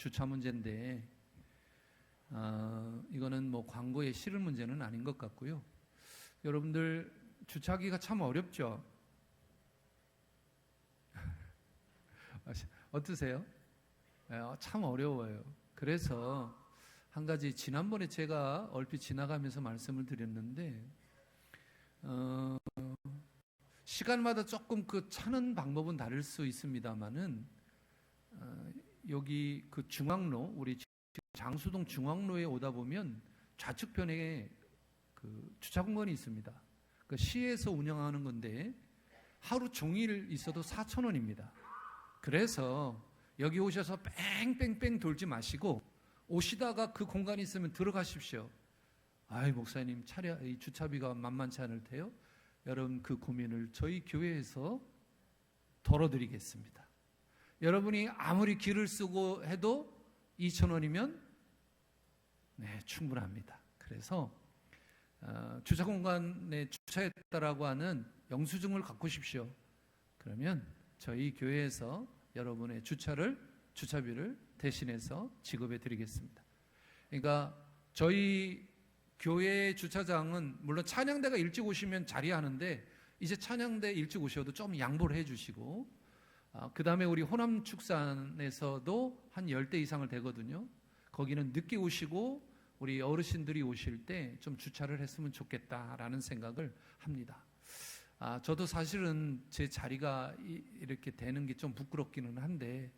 주차 문제인데 이거는 뭐 광고에 실을 문제는 아닌 것 같고요. 여러분들 주차하기가 참 어렵죠? 어떠세요? 참 어려워요. 그래서 한 가지 지난번에 제가 얼핏 지나가면서 말씀을 드렸는데 시간마다 조금 그 차는 방법은 다를 수 있습니다만은 여기 그 중앙로, 우리 장수동 중앙로에 오다 보면 좌측편에 그 주차 공간이 있습니다. 그 시에서 운영하는 건데 하루 종일 있어도 4,000원입니다. 그래서 여기 오셔서 뺑뺑뺑 돌지 마시고 오시다가 그 공간이 있으면 들어가십시오. 아이 목사님 이 주차비가 만만치 않을 테요. 여러분 그 고민을 저희 교회에서 덜어드리겠습니다. 여러분이 아무리 길을 쓰고 해도 2,000원이면 네, 충분합니다. 그래서 주차 공간에 주차했다라고 하는 영수증을 갖고 오십시오. 그러면 저희 교회에서 여러분의 주차비를 대신해서 지급해 드리겠습니다. 그러니까 저희 교회 주차장은 물론 찬양대가 일찍 오시면 자리하는데 이제 찬양대 일찍 오셔도 좀 양보를 해 주시고 그 다음에 우리 호남축산에서도 한 10대 이상을 되거든요. 거기는 늦게 오시고 우리 어르신들이 오실 때 좀 주차를 했으면 좋겠다라는 생각을 합니다. 저도 사실은 제 자리가 이렇게 되는 게 좀 부끄럽기는 한데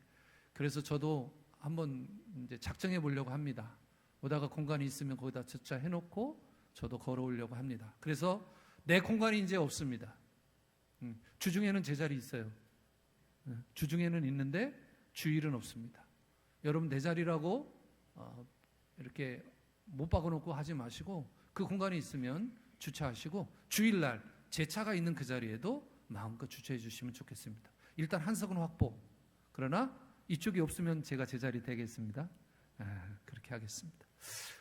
그래서 저도 한번 이제 작정해 보려고 합니다. 오다가 공간이 있으면 거기다 주차해 놓고 저도 걸어오려고 합니다. 그래서 내 공간이 이제 없습니다. 주중에는 제 자리 있어요. 주중에는 있는데 주일은 없습니다. 여러분 내 자리라고 이렇게 못 박아놓고 하지 마시고 그 공간이 있으면 주차하시고 주일날 제 차가 있는 그 자리에도 마음껏 주차해 주시면 좋겠습니다. 일단 한석은 확보. 그러나 이쪽이 없으면 제가 제 자리 되겠습니다. 그렇게 하겠습니다.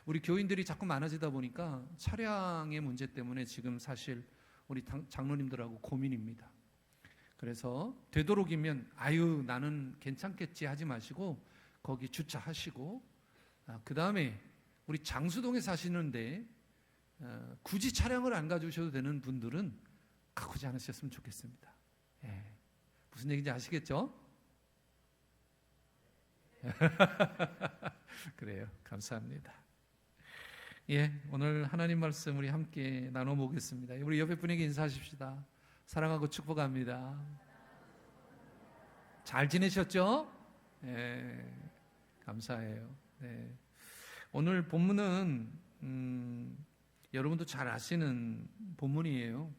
우리 교인들이 자꾸 많아지다 보니까 차량의 문제 때문에 지금 사실 우리 장로님들하고 고민입니다. 그래서 되도록이면 나는 괜찮겠지 하지 마시고 거기 주차하시고 그 다음에 우리 장수동에 사시는데 굳이 차량을 안 가져오셔도 되는 분들은 가꾸지 않으셨으면 좋겠습니다. 무슨 얘기인지 아시겠죠? 그래요. 감사합니다. 오늘 하나님 말씀 우리 함께 나눠보겠습니다. 우리 옆에 분에게 인사하십시다. 사랑하고 축복합니다. 잘 지내셨죠? 감사해요. 오늘 본문은 여러분도 잘 아시는 본문이에요.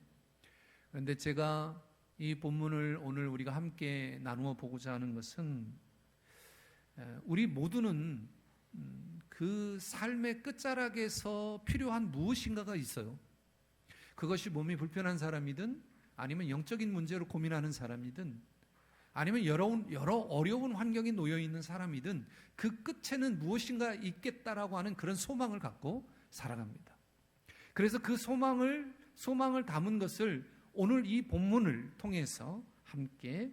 그런데 제가 이 본문을 오늘 우리가 함께 나누어 보고자 하는 것은 우리 모두는 그 삶의 끝자락에서 필요한 무엇인가가 있어요. 그것이 몸이 불편한 사람이든 아니면 영적인 문제로 고민하는 사람이든 아니면 여러 어려운 환경에 놓여 있는 사람이든 그 끝에는 무엇인가 있겠다라고 하는 그런 소망을 갖고 살아갑니다. 그래서 그 소망을 담은 것을 오늘 이 본문을 통해서 함께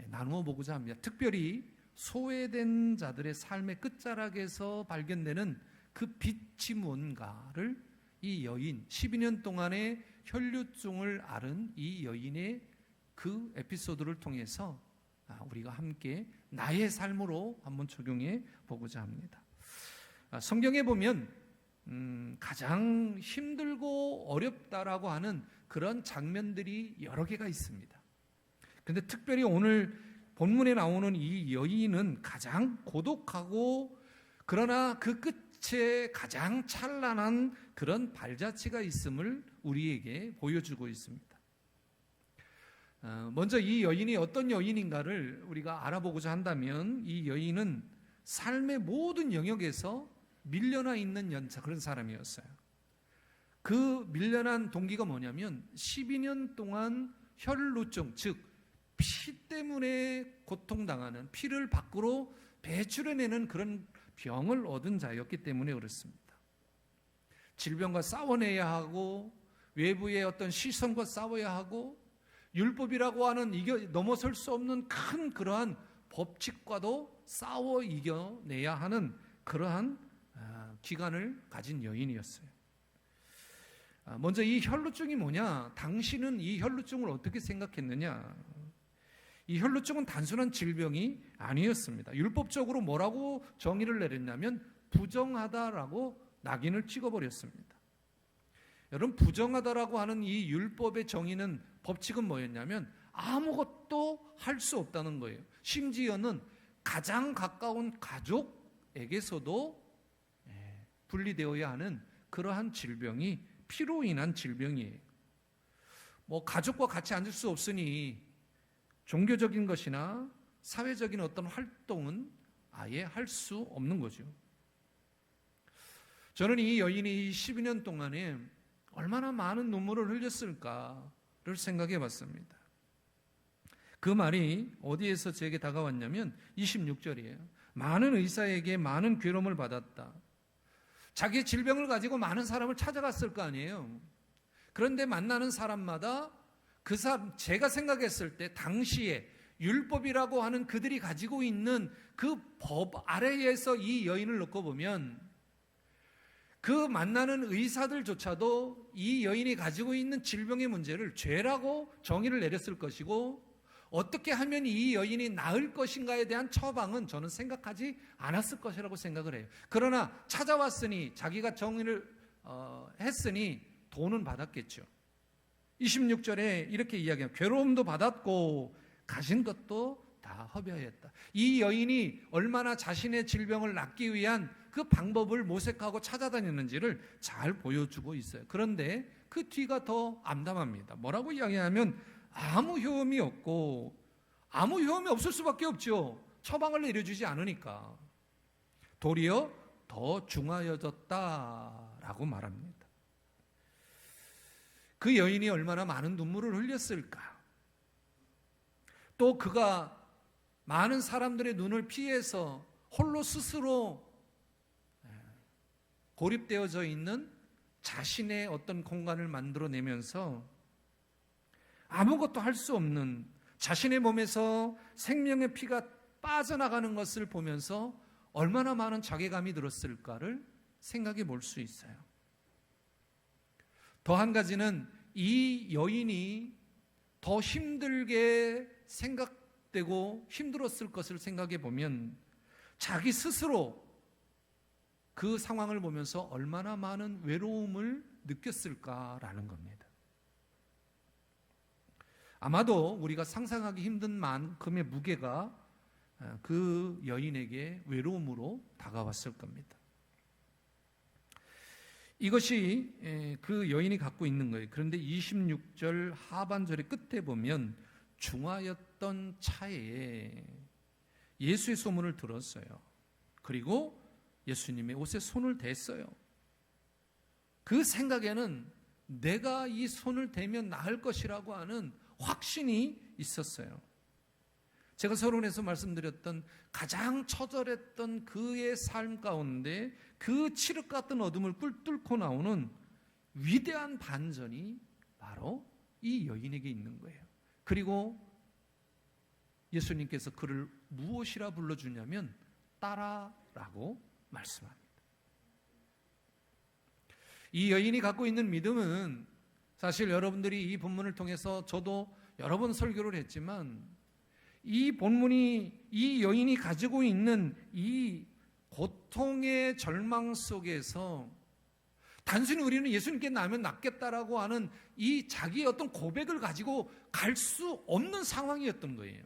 나누어 보고자 합니다. 특별히 소외된 자들의 삶의 끝자락에서 발견되는 그 빛이 뭔가를 이 여인, 12년 동안의 혈류증을 앓은 이 여인의 그 에피소드를 통해서 우리가 함께 나의 삶으로 한번 적용해 보고자 합니다. 성경에 보면 가장 힘들고 어렵다라고 하는 그런 장면들이 여러 개가 있습니다. 그런데 특별히 오늘 본문에 나오는 이 여인은 가장 고독하고 그러나 그 끝에 가장 찬란한 그런 발자취가 있음을 우리에게 보여주고 있습니다. 먼저 이 여인이 어떤 여인인가를 우리가 알아보고자 한다면 이 여인은 삶의 모든 영역에서 밀려나 있는 그런 사람이었어요. 그 밀려난 동기가 뭐냐면 12년 동안 혈루증, 즉 피 때문에 고통당하는, 피를 밖으로 배출해내는 그런 병을 얻은 자였기 때문에 그렇습니다. 질병과 싸워내야 하고 외부의 어떤 시선과 싸워야 하고 율법이라고 하는 넘어설 수 없는 큰 그러한 법칙과도 싸워 이겨내야 하는 그러한 기간을 가진 여인이었어요. 먼저 이 혈루증이 뭐냐? 당신은 이 혈루증을 어떻게 생각했느냐? 이 혈루증은 단순한 질병이 아니었습니다. 율법적으로 뭐라고 정의를 내렸냐면 부정하다라고 낙인을 찍어버렸습니다. 여러분, 부정하다라고 하는 이 율법의 정의는, 법칙은 뭐였냐면 아무것도 할 수 없다는 거예요. 심지어는 가장 가까운 가족에게서도 분리되어야 하는 그러한 질병이 피로 인한 질병이에요. 가족과 같이 앉을 수 없으니 종교적인 것이나 사회적인 어떤 활동은 아예 할 수 없는 거죠. 저는 이 여인이 12년 동안에 얼마나 많은 눈물을 흘렸을까를 생각해 봤습니다. 그 말이 어디에서 제게 다가왔냐면 26절이에요. 많은 의사에게 많은 괴로움을 받았다. 자기의 질병을 가지고 많은 사람을 찾아갔을 거 아니에요. 그런데 만나는 사람마다 그 사람, 제가 생각했을 때 당시에 율법이라고 하는 그들이 가지고 있는 그 법 아래에서 이 여인을 놓고 보면 그 만나는 의사들조차도 이 여인이 가지고 있는 질병의 문제를 죄라고 정의를 내렸을 것이고, 어떻게 하면 이 여인이 나을 것인가에 대한 처방은 저는 생각하지 않았을 것이라고 생각을 해요. 그러나 찾아왔으니, 자기가 정의를 했으니 돈은 받았겠죠. 26절에 이렇게 이야기합니다. 괴로움도 받았고 가진 것도 다 허비하였다. 이 여인이 얼마나 자신의 질병을 낫기 위한 그 방법을 모색하고 찾아다녔는지를 잘 보여주고 있어요. 그런데 그 뒤가 더 암담합니다. 뭐라고 이야기하면 아무 효험이 없고, 아무 효험이 없을 수밖에 없죠. 처방을 내려주지 않으니까. 도리어 더 중하여졌다라고 말합니다. 그 여인이 얼마나 많은 눈물을 흘렸을까? 또 그가 많은 사람들의 눈을 피해서 홀로 스스로 고립되어져 있는 자신의 어떤 공간을 만들어내면서 아무것도 할 수 없는 자신의 몸에서 생명의 피가 빠져나가는 것을 보면서 얼마나 많은 자괴감이 들었을까를 생각해 볼 수 있어요. 더 한 가지는 이 여인이 더 힘들게 생각되고 힘들었을 것을 생각해 보면 자기 스스로 그 상황을 보면서 얼마나 많은 외로움을 느꼈을까라는 겁니다. 아마도 우리가 상상하기 힘든 만큼의 무게가 그 여인에게 외로움으로 다가왔을 겁니다. 이것이 그 여인이 갖고 있는 거예요. 그런데 26절 하반절의 끝에 보면 중하였던 차에 예수의 소문을 들었어요. 그리고 예수님의 옷에 손을 댔어요. 그 생각에는 내가 이 손을 대면 나을 것이라고 하는 확신이 있었어요. 제가 서론에서 말씀드렸던 가장 처절했던 그의 삶 가운데 그 칠흑 같은 어둠을 뚫고 나오는 위대한 반전이 바로 이 여인에게 있는 거예요. 그리고 예수님께서 그를 무엇이라 불러주냐면 따라라고 말씀합니다. 이 여인이 갖고 있는 믿음은 사실 여러분들이 이 본문을 통해서 저도 여러 번 설교를 했지만 이 본문이 이 여인이 가지고 있는 이 고통의 절망 속에서 단순히 우리는 예수님께 나면 낫겠다라고 하는 이 자기의 어떤 고백을 가지고 갈 수 없는 상황이었던 거예요.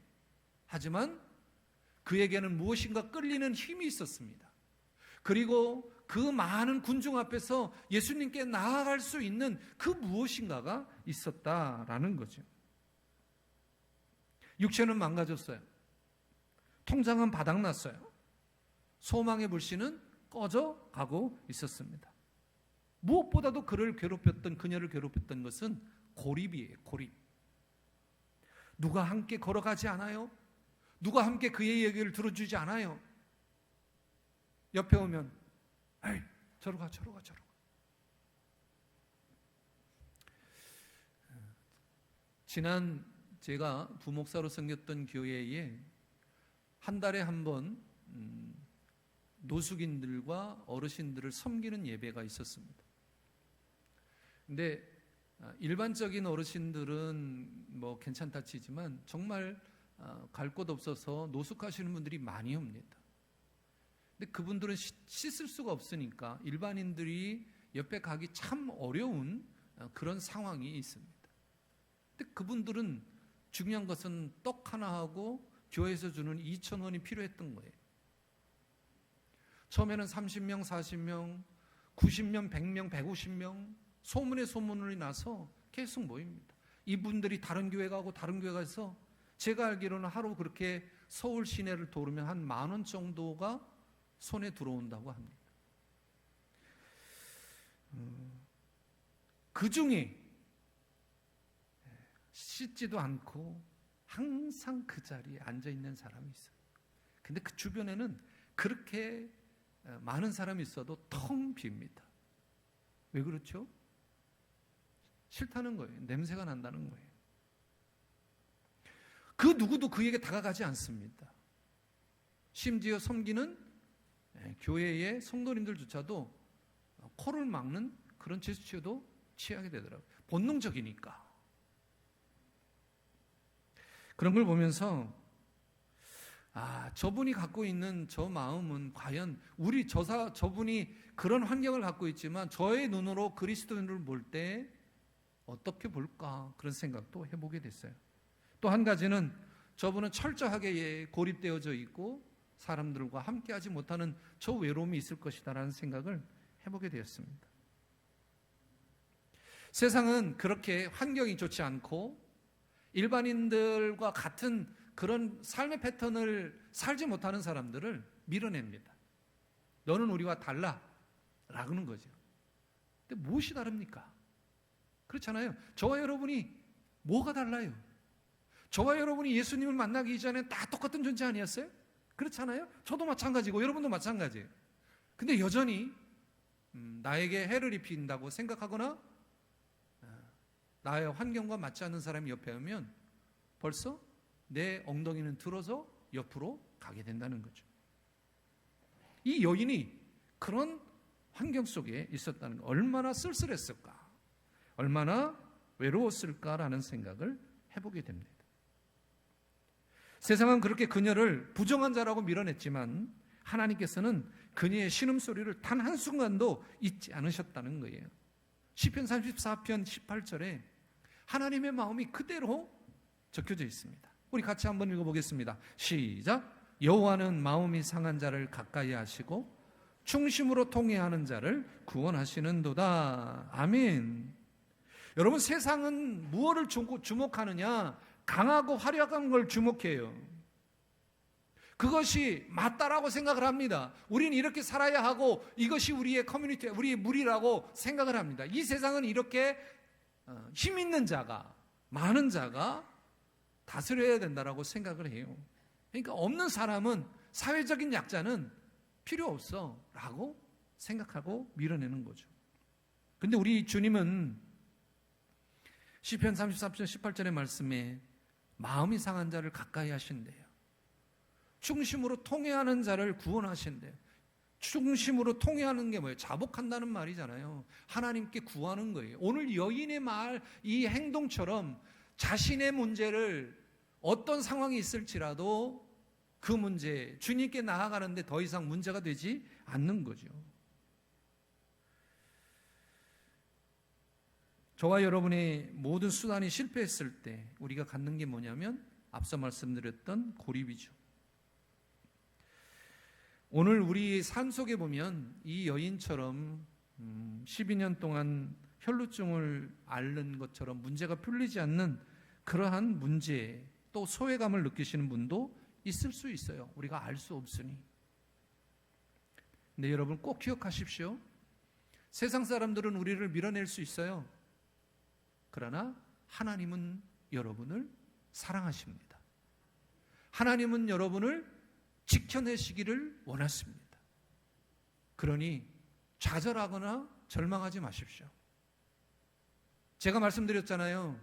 하지만 그에게는 무엇인가 끌리는 힘이 있었습니다. 그리고 그 많은 군중 앞에서 예수님께 나아갈 수 있는 그 무엇인가가 있었다라는 거죠. 육체는 망가졌어요. 통장은 바닥났어요. 소망의 불씨는 꺼져 가고 있었습니다. 무엇보다도 그녀를 괴롭혔던 것은 고립이에요. 고립. 누가 함께 걸어가지 않아요? 누가 함께 그의 얘기를 들어주지 않아요? 옆에 오면 에이, 저러 가. 지난 제가 부목사로 섬겼던 교회에 한 달에 한 번 노숙인들과 어르신들을 섬기는 예배가 있었습니다. 근데 일반적인 어르신들은 뭐 괜찮다 치지만 정말 갈 곳 없어서 노숙하시는 분들이 많이 옵니다. 근데 그분들은 씻을 수가 없으니까 일반인들이 옆에 가기 참 어려운 그런 상황이 있습니다. 근데 그분들은 중요한 것은 떡 하나 하고 교회에서 주는 2,000원이 필요했던 거예요. 처음에는 30명, 40명, 90명, 100명, 150명 소문에 소문이 나서 계속 모입니다. 이분들이 다른 교회 가고 다른 교회 가서 제가 알기로는 하루 그렇게 서울 시내를 도르면 한 10,000원 정도가 손에 들어온다고 합니다. 그 중에 씻지도 않고 항상 그 자리에 앉아 있는 사람이 있어요. 근데 그 주변에는 그렇게 많은 사람이 있어도 텅 빕니다. 왜 그렇죠? 싫다는 거예요. 냄새가 난다는 거예요. 그 누구도 그에게 다가가지 않습니다. 심지어 섬기는 교회의 성도님들조차도 코를 막는 그런 제스처도 취하게 되더라고요. 본능적이니까. 그런 걸 보면서 저분이 갖고 있는 저 마음은 과연 저분이 그런 환경을 갖고 있지만 저의 눈으로 그리스도인을 볼 때 어떻게 볼까 그런 생각도 해보게 됐어요. 또 한 가지는 저분은 철저하게 고립되어져 있고 사람들과 함께하지 못하는 저 외로움이 있을 것이다라는 생각을 해보게 되었습니다. 세상은 그렇게 환경이 좋지 않고 일반인들과 같은 그런 삶의 패턴을 살지 못하는 사람들을 밀어냅니다. 너는 우리와 달라 라는 거죠. 근데 무엇이 다릅니까? 그렇잖아요. 저와 여러분이 뭐가 달라요? 저와 여러분이 예수님을 만나기 이전에 다 똑같은 존재 아니었어요? 그렇잖아요. 저도 마찬가지고 여러분도 마찬가지예요. 근데 여전히 나에게 해를 입힌다고 생각하거나 나의 환경과 맞지 않는 사람이 옆에 오면 벌써 내 엉덩이는 들어서 옆으로 가게 된다는 거죠. 이 여인이 그런 환경 속에 있었다는 거, 얼마나 쓸쓸했을까, 얼마나 외로웠을까라는 생각을 해보게 됩니다. 세상은 그렇게 그녀를 부정한 자라고 밀어냈지만 하나님께서는 그녀의 신음소리를 단 한순간도 잊지 않으셨다는 거예요. 시편 34편 18절에 하나님의 마음이 그대로 적혀져 있습니다. 우리 같이 한번 읽어보겠습니다. 시작. 여호와는 마음이 상한 자를 가까이 하시고 충심으로 통회하는 자를 구원하시는도다. 아멘. 여러분, 세상은 무엇을 주목하느냐? 강하고 화려한 걸 주목해요. 그것이 맞다라고 생각을 합니다. 우리는 이렇게 살아야 하고 이것이 우리의 커뮤니티, 우리의 무리라고 생각을 합니다. 이 세상은 이렇게 힘 있는 자가, 많은 자가 다스려야 된다라고 생각을 해요. 그러니까 없는 사람은, 사회적인 약자는 필요 없어 라고 생각하고 밀어내는 거죠. 근데 우리 주님은 시편 33편 18절의 말씀에 마음이 상한 자를 가까이 하신대요. 충심으로 통회하는 자를 구원하신대요. 충심으로 통회하는 게 뭐예요? 자복한다는 말이잖아요. 하나님께 구하는 거예요. 오늘 여인의 말, 이 행동처럼 자신의 문제를 어떤 상황이 있을지라도 그 문제, 주님께 나아가는데 더 이상 문제가 되지 않는 거죠. 저와 여러분의 모든 수단이 실패했을 때 우리가 갖는 게 뭐냐면 앞서 말씀드렸던 고립이죠. 오늘 우리 삶 속에 보면 이 여인처럼 12년 동안 혈루증을 앓는 것처럼 문제가 풀리지 않는 그러한 문제, 또 소외감을 느끼시는 분도 있을 수 있어요. 우리가 알 수 없으니. 근데 여러분 꼭 기억하십시오. 세상 사람들은 우리를 밀어낼 수 있어요. 그러나 하나님은 여러분을 사랑하십니다. 하나님은 여러분을 지켜내시기를 원하십니다. 그러니 좌절하거나 절망하지 마십시오. 제가 말씀드렸잖아요.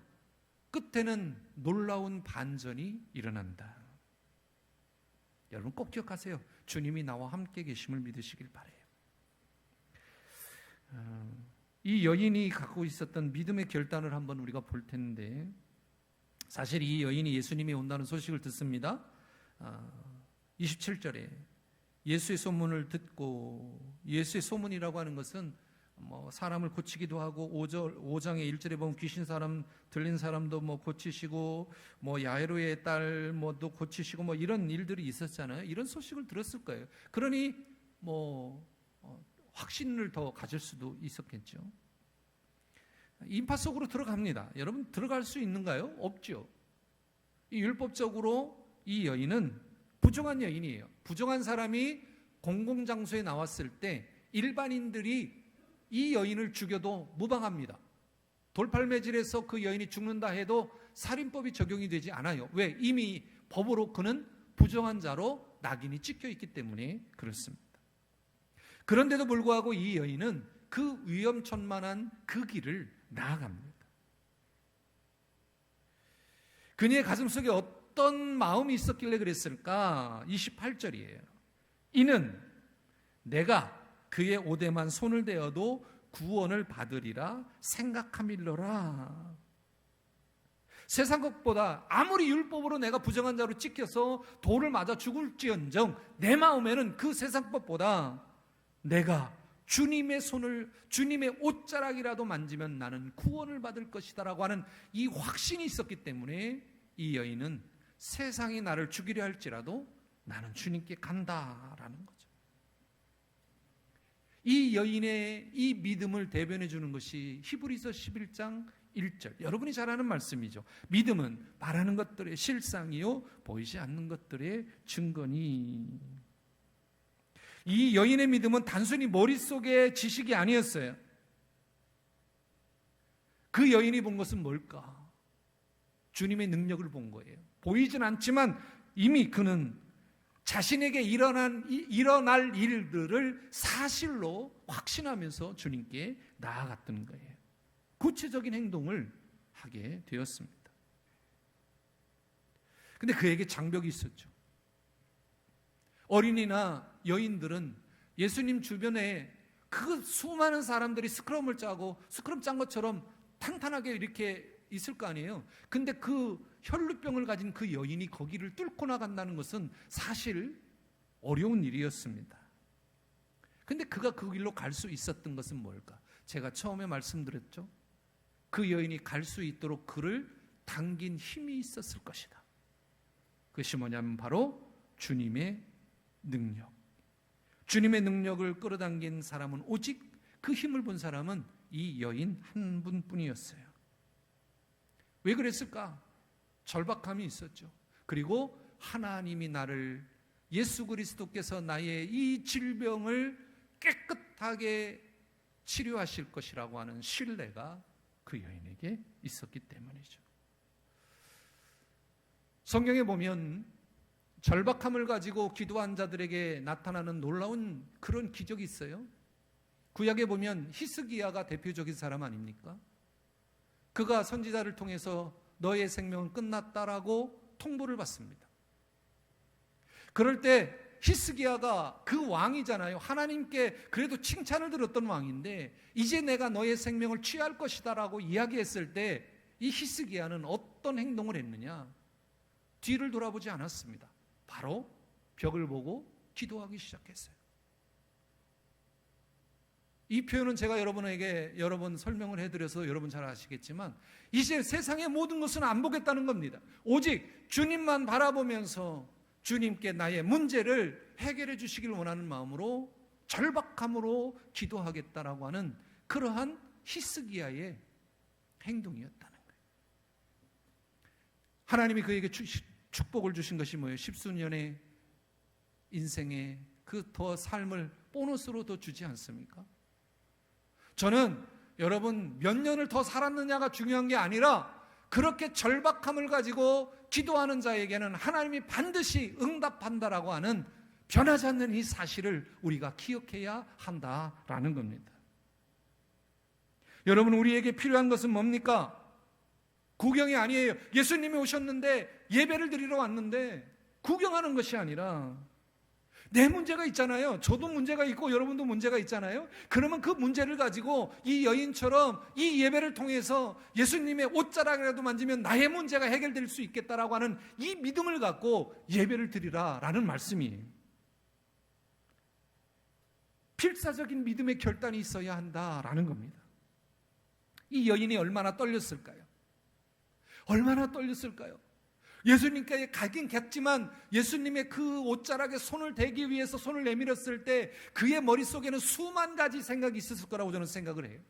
끝에는 놀라운 반전이 일어난다. 여러분 꼭 기억하세요. 주님이 나와 함께 계심을 믿으시길 바라요. 이 여인이 갖고 있었던 믿음의 결단을 한번 우리가 볼 텐데, 사실 이 여인이 예수님이 온다는 소식을 듣습니다. 27절에 예수의 소문을 듣고, 예수의 소문이라고 하는 것은 사람을 고치기도 하고, 5장의 1절에 보면 귀신 사람 들린 사람도 고치시고, 야이로의 딸도 고치시고, 이런 일들이 있었잖아요. 이런 소식을 들었을 거예요. 그러니 확신을 더 가질 수도 있었겠죠. 인파 속으로 들어갑니다. 여러분 들어갈 수 있는가요? 없죠. 율법적으로 이 여인은 부정한 여인이에요. 부정한 사람이 공공장소에 나왔을 때 일반인들이 이 여인을 죽여도 무방합니다. 돌팔매질해서 그 여인이 죽는다 해도 살인법이 적용이 되지 않아요. 왜? 이미 법으로 그는 부정한 자로 낙인이 찍혀 있기 때문에 그렇습니다. 그런데도 불구하고 이 여인은 그 위험천만한 그 길을 나아갑니다. 그녀의 가슴속에 어떤 마음이 있었길래 그랬을까? 28절이에요. 이는 내가 그의 오대만 손을 대어도 구원을 받으리라 생각함일러라. 세상 것보다 아무리 율법으로 내가 부정한 자로 찍혀서 돌을 맞아 죽을지언정 내 마음에는 그 세상 것보다 내가 주님의 손을, 주님의 옷자락이라도 만지면 나는 구원을 받을 것이다라고 하는 이 확신이 있었기 때문에 이 여인은 세상이 나를 죽이려 할지라도 나는 주님께 간다라는 거죠. 이 여인의 이 믿음을 대변해 주는 것이 히브리서 11장 1절, 여러분이 잘 아는 말씀이죠. 믿음은 바라는 것들의 실상이요 보이지 않는 것들의 증거니. 이 여인의 믿음은 단순히 머릿속의 지식이 아니었어요. 그 여인이 본 것은 뭘까? 주님의 능력을 본 거예요. 보이진 않지만 이미 그는 자신에게 일어날 일들을 사실로 확신하면서 주님께 나아갔던 거예요. 구체적인 행동을 하게 되었습니다. 근데 그에게 장벽이 있었죠. 어린이나 여인들은 예수님 주변에 그 수많은 사람들이 스크럼을 짜고 스크럼 짠 것처럼 탄탄하게 이렇게 있을 거 아니에요. 근데 그 혈루병을 가진 그 여인이 거기를 뚫고 나간다는 것은 사실 어려운 일이었습니다. 근데 그가 그 길로 갈 수 있었던 것은 뭘까? 제가 처음에 말씀드렸죠. 그 여인이 갈 수 있도록 그를 당긴 힘이 있었을 것이다. 그것이 뭐냐면 바로 주님의 능력. 주님의 능력을 끌어당긴 사람은, 오직 그 힘을 본 사람은 이 여인 한 분뿐이었어요. 왜 그랬을까? 절박함이 있었죠. 그리고 하나님이 나를, 예수 그리스도께서 나의 이 질병을 깨끗하게 치료하실 것이라고 하는 신뢰가 그 여인에게 있었기 때문이죠. 성경에 보면 절박함을 가지고 기도한 자들에게 나타나는 놀라운 그런 기적이 있어요. 구약에 보면 히스기야가 대표적인 사람 아닙니까? 그가 선지자를 통해서 너의 생명은 끝났다라고 통보를 받습니다. 그럴 때 히스기야가 그 왕이잖아요. 하나님께 그래도 칭찬을 들었던 왕인데 이제 내가 너의 생명을 취할 것이다라고 이야기했을 때 이 히스기야는 어떤 행동을 했느냐? 뒤를 돌아보지 않았습니다. 바로 벽을 보고 기도하기 시작했어요. 이 표현은 제가 여러분에게 여러 번 설명을 해드려서 여러분 잘 아시겠지만 이제 세상의 모든 것은 안 보겠다는 겁니다. 오직 주님만 바라보면서 주님께 나의 문제를 해결해 주시길 원하는 마음으로 절박함으로 기도하겠다라고 하는 그러한 히스기야의 행동이었다는 거예요. 하나님이 그에게 축복을 주신 것이 뭐예요? 십수년의 인생에 그 더 삶을 보너스로 더 주지 않습니까? 저는 여러분 몇 년을 더 살았느냐가 중요한 게 아니라 그렇게 절박함을 가지고 기도하는 자에게는 하나님이 반드시 응답한다라고 하는 변하지 않는 이 사실을 우리가 기억해야 한다라는 겁니다. 여러분, 우리에게 필요한 것은 뭡니까? 구경이 아니에요. 예수님이 오셨는데 예배를 드리러 왔는데 구경하는 것이 아니라 내 문제가 있잖아요. 저도 문제가 있고 여러분도 문제가 있잖아요. 그러면 그 문제를 가지고 이 여인처럼 이 예배를 통해서 예수님의 옷자락이라도 만지면 나의 문제가 해결될 수 있겠다라고 하는 이 믿음을 갖고 예배를 드리라라는 말씀이에요. 필사적인 믿음의 결단이 있어야 한다라는 겁니다. 이 여인이 얼마나 떨렸을까요? 얼마나 떨렸을까요? 예수님께 가긴 갔지만 예수님의 그 옷자락에 손을 대기 위해서 손을 내밀었을 때 그의 머릿속에는 수만 가지 생각이 있었을 거라고 저는 생각을 해요.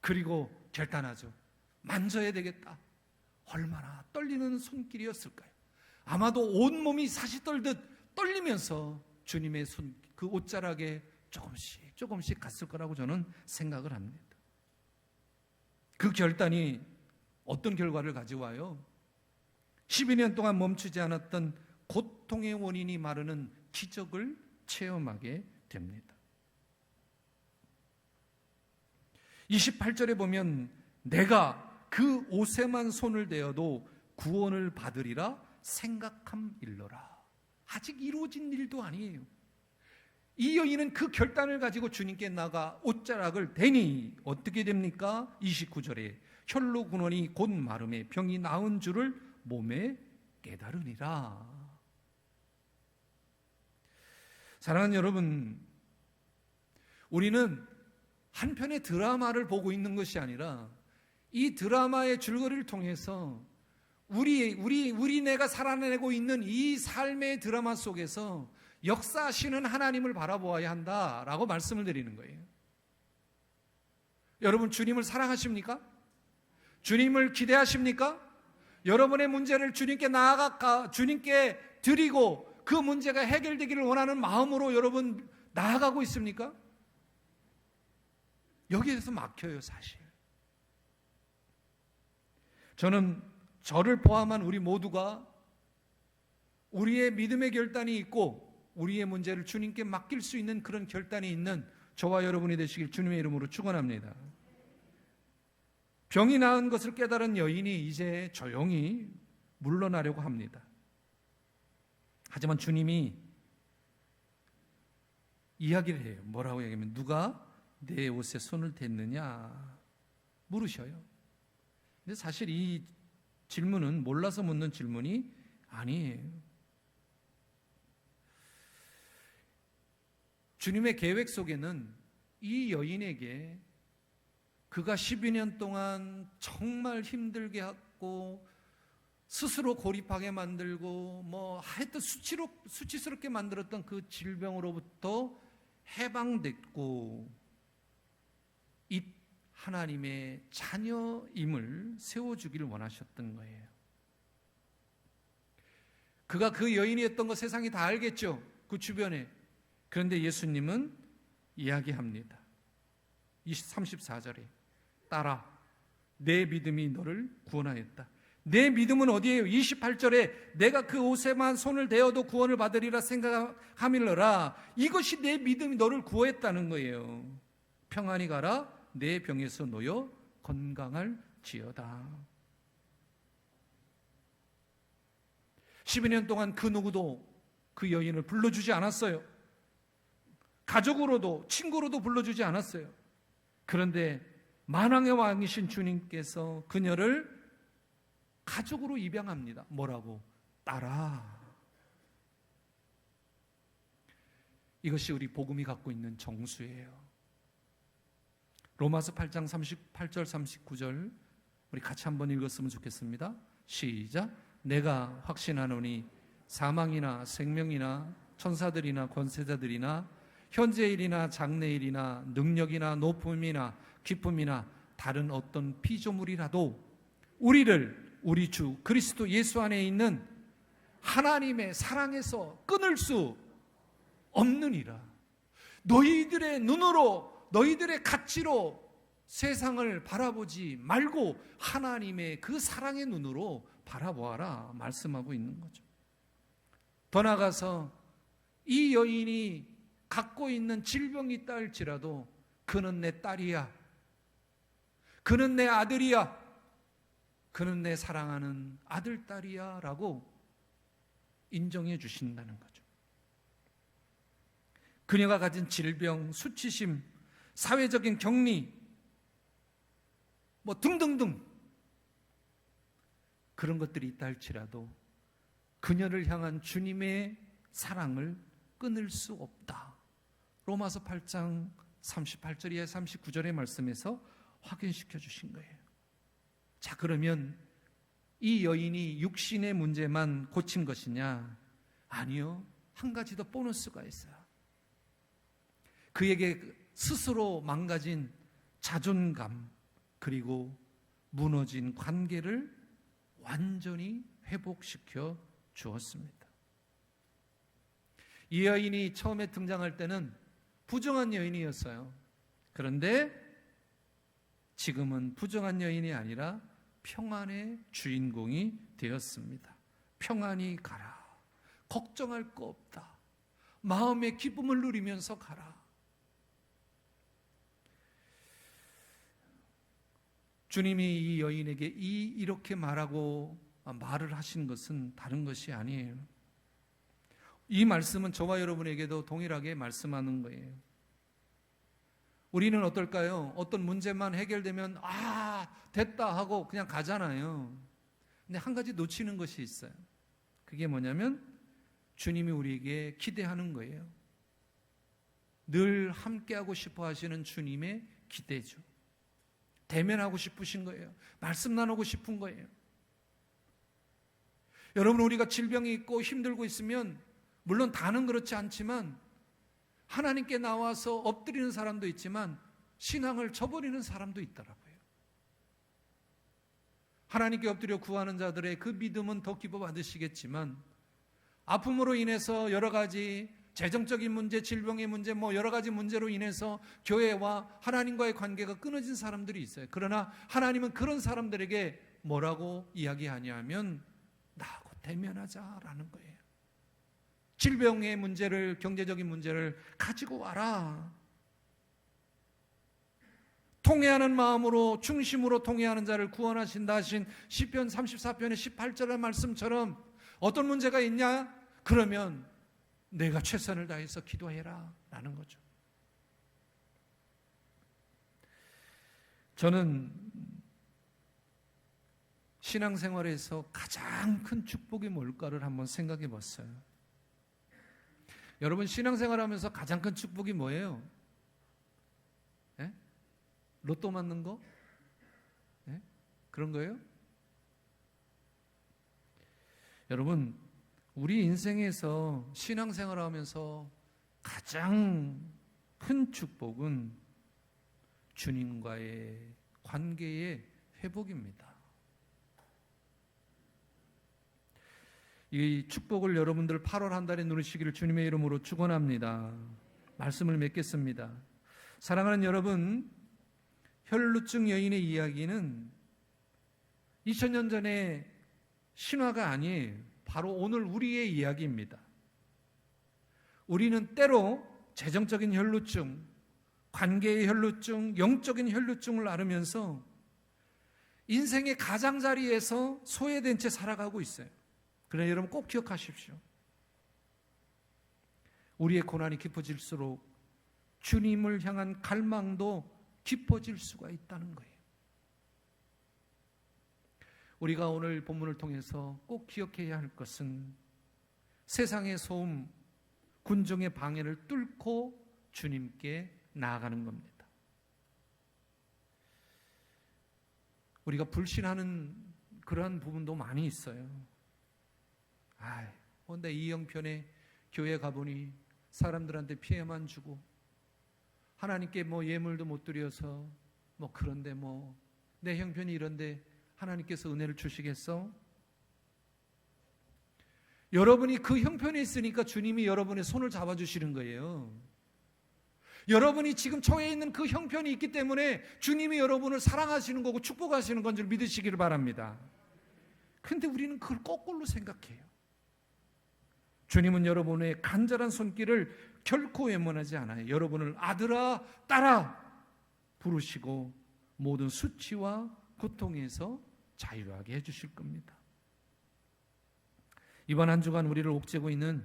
그리고 결단하죠. 만져야 되겠다. 얼마나 떨리는 손길이었을까요? 아마도 온몸이 사시 떨듯 떨리면서 주님의 손, 그 옷자락에 조금씩 갔을 거라고 저는 생각을 합니다. 그 결단이 어떤 결과를 가져와요? 12년 동안 멈추지 않았던 고통의 원인이 마르는 기적을 체험하게 됩니다. 28절에 보면 내가 그 옷에만 손을 대어도 구원을 받으리라 생각함일러라. 아직 이루어진 일도 아니에요. 이 여인은 그 결단을 가지고 주님께 나가 옷자락을 대니 어떻게 됩니까? 29절에 혈로 근원이 곧 마름에 병이 나은 줄을 몸에 깨달으니라. 사랑하는 여러분, 우리는 한 편의 드라마를 보고 있는 것이 아니라 이 드라마의 줄거리를 통해서 우리네가 살아내고 있는 이 삶의 드라마 속에서 역사하시는 하나님을 바라보아야 한다라고 말씀을 드리는 거예요. 여러분, 주님을 사랑하십니까? 주님을 기대하십니까? 여러분의 문제를 주님께 주님께 드리고 그 문제가 해결되기를 원하는 마음으로 여러분 나아가고 있습니까? 여기에서 막혀요, 사실. 저는 저를 포함한 우리 모두가 우리의 믿음의 결단이 있고 우리의 문제를 주님께 맡길 수 있는 그런 결단이 있는 저와 여러분이 되시길 주님의 이름으로 축원합니다. 병이 나은 것을 깨달은 여인이 이제 조용히 물러나려고 합니다. 하지만 주님이 이야기를 해요. 뭐라고 얘기하면 누가 내 옷에 손을 댔느냐 물으셔요. 근데 사실 이 질문은 몰라서 묻는 질문이 아니에요. 주님의 계획 속에는 이 여인에게 그가 12년 동안 정말 힘들게 하고 스스로 고립하게 만들고 하여튼 수치스럽게 만들었던 그 질병으로부터 해방됐고 이 하나님의 자녀임을 세워주기를 원하셨던 거예요. 그가 그 여인이었던 거 세상이 다 알겠죠? 그 주변에. 그런데 예수님은 이야기합니다. 34절에 딸아, 내 믿음이 너를 구원하였다. 내 믿음은 어디에요? 28절에 내가 그 옷에만 손을 대어도 구원을 받으리라 생각함일러라. 이것이 내 믿음이 너를 구원했다는 거예요. 평안히 가라. 내 병에서 놓여 건강할지어다. 12년 동안 그 누구도 그 여인을 불러주지 않았어요. 가족으로도 친구로도 불러주지 않았어요. 그런데 만왕의 왕이신 주님께서 그녀를 가족으로 입양합니다. 뭐라고? 딸아. 이것이 우리 복음이 갖고 있는 정수예요. 로마서 8장 38절 39절 우리 같이 한번 읽었으면 좋겠습니다. 시작. 내가 확신하노니 사망이나 생명이나 천사들이나 권세자들이나 현재일이나 장래일이나 능력이나 높음이나 기쁨이나 다른 어떤 피조물이라도 우리를 우리 주 그리스도 예수 안에 있는 하나님의 사랑에서 끊을 수 없느니라. 너희들의 눈으로 너희들의 가치로 세상을 바라보지 말고 하나님의 그 사랑의 눈으로 바라보아라 말씀하고 있는 거죠. 더 나아가서 이 여인이 갖고 있는 질병이 있다 할지라도 그는 내 딸이야. 그는 내 아들이야. 그는 내 사랑하는 아들, 딸이야 라고 인정해 주신다는 거죠. 그녀가 가진 질병, 수치심, 사회적인 격리, 뭐 등등등 그런 것들이 있다 할지라도 그녀를 향한 주님의 사랑을 끊을 수 없다. 로마서 8장 38절 이하 39절의 말씀에서 확인시켜 주신 거예요. 자, 그러면 이 여인이 육신의 문제만 고친 것이냐? 아니요. 한 가지 더 보너스가 있어요. 그에게 스스로 망가진 자존감 그리고 무너진 관계를 완전히 회복시켜 주었습니다. 이 여인이 처음에 등장할 때는 부정한 여인이었어요. 그런데 지금은 부정한 여인이 아니라 평안의 주인공이 되었습니다. 평안히 가라. 걱정할 거 없다. 마음의 기쁨을 누리면서 가라. 주님이 이 여인에게 이렇게 말하고 말을 하신 것은 다른 것이 아니에요. 이 말씀은 저와 여러분에게도 동일하게 말씀하는 거예요. 우리는 어떨까요? 어떤 문제만 해결되면 됐다 하고 그냥 가잖아요. 근데 한 가지 놓치는 것이 있어요. 그게 뭐냐면 주님이 우리에게 기대하는 거예요. 늘 함께하고 싶어 하시는 주님의 기대죠. 대면하고 싶으신 거예요. 말씀 나누고 싶은 거예요. 여러분, 우리가 질병이 있고 힘들고 있으면 물론 다는 그렇지 않지만 하나님께 나와서 엎드리는 사람도 있지만 신앙을 저버리는 사람도 있더라고요. 하나님께 엎드려 구하는 자들의 그 믿음은 더 기뻐 받으시겠지만 아픔으로 인해서 여러 가지 재정적인 문제, 질병의 문제, 여러 가지 문제로 인해서 교회와 하나님과의 관계가 끊어진 사람들이 있어요. 그러나 하나님은 그런 사람들에게 뭐라고 이야기하냐면 나하고 대면하자라는 거예요. 질병의 문제를, 경제적인 문제를 가지고 와라. 통회하는 마음으로, 중심으로 통회하는 자를 구원하신다 하신 시편 34편의 18절의 말씀처럼 어떤 문제가 있냐? 그러면 내가 최선을 다해서 기도해라 라는 거죠. 저는 신앙생활에서 가장 큰 축복이 뭘까를 한번 생각해 봤어요. 여러분, 신앙생활하면서 가장 큰 축복이 뭐예요? 예? 로또 맞는 거? 예? 그런 거예요? 여러분, 우리 인생에서 신앙생활하면서 가장 큰 축복은 주님과의 관계의 회복입니다. 이 축복을 여러분들 8월 한 달에 누리시기를 주님의 이름으로 축원합니다. 말씀을 맺겠습니다. 사랑하는 여러분, 혈루증 여인의 이야기는 2000년 전의 신화가 아니에요. 바로 오늘 우리의 이야기입니다. 우리는 때로 재정적인 혈루증, 관계의 혈루증, 영적인 혈루증을 앓으면서 인생의 가장자리에서 소외된 채 살아가고 있어요. 그러나 여러분 꼭 기억하십시오. 우리의 고난이 깊어질수록 주님을 향한 갈망도 깊어질 수가 있다는 거예요. 우리가 오늘 본문을 통해서 꼭 기억해야 할 것은 세상의 소음, 군중의 방해를 뚫고 주님께 나아가는 겁니다. 우리가 불신하는 그러한 부분도 많이 있어요. 근데 이 형편에 교회 가보니 사람들한테 피해만 주고 하나님께 예물도 못 드려서 그런데 내 형편이 이런데 하나님께서 은혜를 주시겠어? 여러분이 그 형편에 있으니까 주님이 여러분의 손을 잡아주시는 거예요. 여러분이 지금 처해 있는 그 형편이 있기 때문에 주님이 여러분을 사랑하시는 거고 축복하시는 건 줄 믿으시기를 바랍니다. 그런데 우리는 그걸 거꾸로 생각해요. 주님은 여러분의 간절한 손길을 결코 외면하지 않아요. 여러분을 아들아, 딸아 부르시고 모든 수치와 고통에서 자유하게 해주실 겁니다. 이번 한 주간 우리를 옥죄고 있는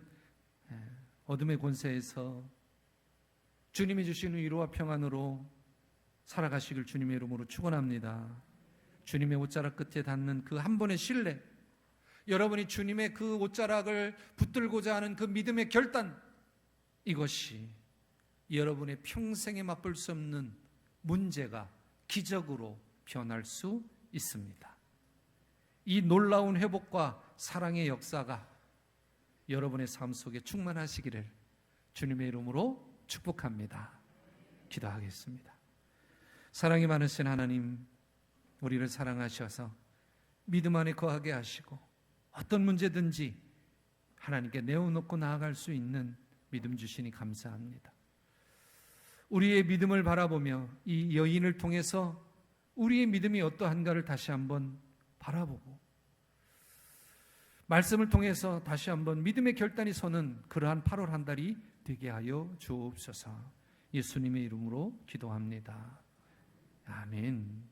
어둠의 권세에서 주님이 주시는 위로와 평안으로 살아가시길 주님의 이름으로 축원합니다. 주님의 옷자락 끝에 닿는 그 한 번의 신뢰, 여러분이 주님의 그 옷자락을 붙들고자 하는 그 믿음의 결단, 이것이 여러분의 평생에 맛볼 수 없는 문제가 기적으로 변할 수 있습니다. 이 놀라운 회복과 사랑의 역사가 여러분의 삶 속에 충만하시기를 주님의 이름으로 축복합니다. 기도하겠습니다. 사랑이 많으신 하나님, 우리를 사랑하셔서 믿음 안에 거하게 하시고 어떤 문제든지 하나님께 내어놓고 나아갈 수 있는 믿음 주시니 감사합니다. 우리의 믿음을 바라보며 이 여인을 통해서 우리의 믿음이 어떠한가를 다시 한번 바라보고 말씀을 통해서 다시 한번 믿음의 결단이 서는 그러한 8월 한 달이 되게 하여 주옵소서. 예수님의 이름으로 기도합니다. 아멘.